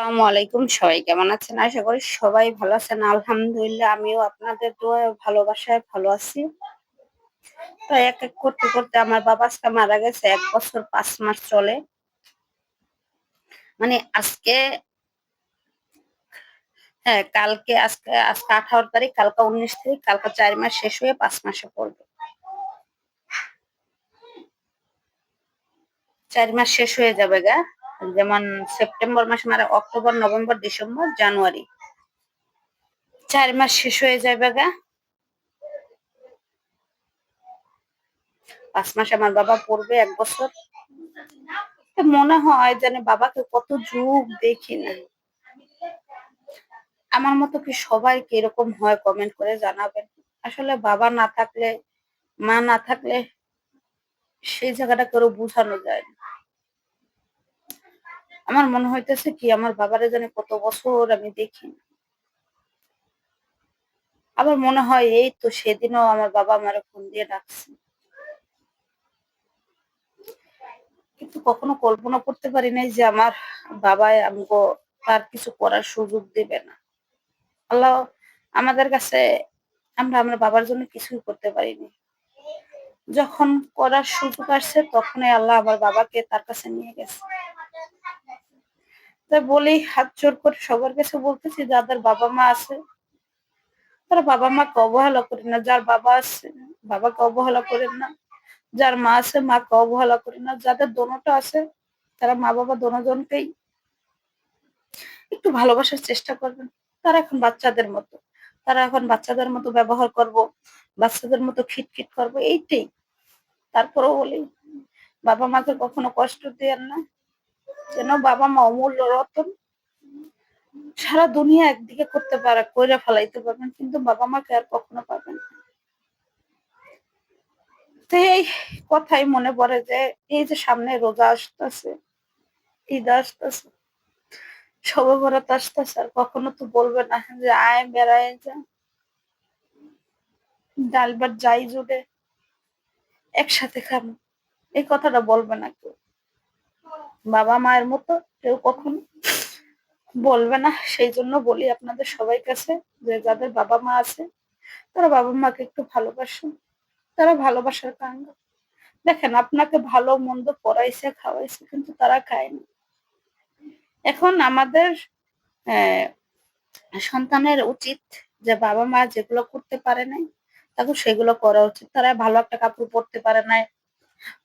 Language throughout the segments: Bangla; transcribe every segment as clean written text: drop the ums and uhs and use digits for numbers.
আসসালামু আলাইকুম। সবাই কেমন আছেন? আশা করি সবাই ভালো আছেন। আলহামদুলিল্লাহ আমিও আপনাদের দোয়ায় ভালোবাসায় ভালো আছি। তো এক করতে করতে আমার বাবা আজকে মারা গেছে। ১ বছর ৫ মাস চলে। মানে আজকে হ্যাঁ, আজকে ১৮ তারিখ, কালকে ১৯ তারিখ, কালকে ৪ মাস শেষ হয়ে ৫ মাসে পড়বে। ৪ মাস শেষ হয়ে যাবে গা। যেমন সেপ্টেম্বর মাসে মারা, অক্টোবর, নভেম্বর, ডিসেম্বর, জানুয়ারি। ৪ মাস শেষ হয়ে যাবে গা। ৫ মাসে আমার বাবা পড়বে ১ বছর। তো মনে হয় যেন বাবাকে কত যুগ দেখি না। আমার মতো কি সবাই কি এরকম হয়? কমেন্ট করে জানাবেন। আসলে বাবা না থাকলে, মা না থাকলে সেই জায়গাটা কারো বুঝানো যায় না। আমার মনে হইতেছে কি আমার বাবারে জানি কত বছর আমি দেখি না। আবার মনে হয় এই তো সেদিনও আমার বাবা আমারে ফোন দিয়ে ডাকছে। কিন্তু কখনো কল্পনা করতে পারি নাই যে আমার বাবাই আমগো তার কিছু করার সুযোগ দিবে না। আল্লাহ আমাদের কাছে আমরা আমার বাবার জন্য কিছুই করতে পারিনি। যখন করার সুযোগ আসছে তখনই আল্লাহ আমার বাবাকে তার কাছে নিয়ে গেছে। তাই বলি হাত জোড় করে সবার কাছে বলতেছি যাদের বাবা-মা আছে তারা বাবা-মাকে অবহেলা করেন না। যার বাবা আছে বাবাকে অবহেলা করেন না। যার মা আছে মাকে অবহেলা করেন না। যাদের দোনোটা আছে তারা মা-বাবা দোনোজনকেই একটু ভালোবাসার চেষ্টা করবেন। তারা এখন বাচ্চাদের মতো। তারা এখন বাচ্চাদের মতো ব্যবহার করব, বাচ্চাদের মতো খিটখিট করব এইটাই। তারপরেও বলি বাবা-মাকে কখনো কষ্ট দিয়েন না। যেন বাবা-মা অমূল্য রতন। সারা দুনিয়া একদিকে করতে পারে, কইরা ফেলাইতে পারবেন কিন্তু বাবা-মাকে আর কখনো পাবেন না। তো এই কথাই মনে পড়ে যে এই যে সামনে রোজা আসতেছে, ঈদ আসতেছে, শবে বরাত আসতেছে, আর কখনো তো বলবে না যে আয় বেড়ায় যা, ডাল ভাত যাই জুড়ে একসাথে খাবো। এই কথাটা বলবে না কেউ। বাবা মায়ের মতো কেউ কখনো বলবে না। সেই জন্য বলি আপনাদের সবাই কাছে যে যাদের বাবা মা আছে তারা বাবা মাকে একটু ভালোবাসুন। তারা ভালোবাসার কাঙ্গাল। দেখেন আপনাকে ভালো মন্দ পড়াইছে খাওয়াইছে কিন্তু তারা খায়নি। এখন আমাদের আহ সন্তানের উচিত যে বাবা মা যেগুলো করতে পারে নাই তাকে সেগুলো করা উচিত। তারা ভালো একটা কাপড় পরতে পারে নাই,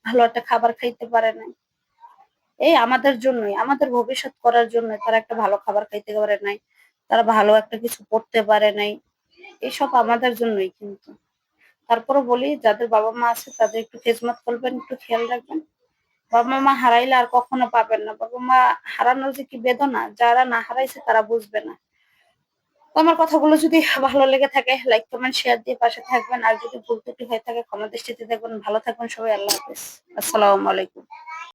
ভালো একটা খাবার খাইতে পারে নাই, এই আমাদের জন্যই, আমাদের ভবিষ্যৎ করার জন্য তারা একটা ভালো খাবার খাইতে পারে নাই, তারা ভালো একটা কিছু পড়তে পারে নাই, এইসব আমাদের জন্যই কিন্তু। তারপরে বলি যাদের বাবা মা আছে তাদের একটু খেজমত করবেন, একটু খেয়াল রাখবেন। বাবা মা হারাইলে আর কখনো পাবেন না। বাবা মা হারানোর যে কি বেদনা, যারা না হারাইছে তারা বুঝবে না। তো আমার কথাগুলো যদি ভালো লেগে থাকে লাইক কমেন্ট শেয়ার দিয়ে পাশে থাকবেন। আর যদি ভুল ত্রুটি হয়ে থাকে ক্ষমা দৃষ্টিতে দেখবেন। ভালো থাকবেন সবাই। আল্লাহ হাফেজ। আসসালামু আলাইকুম।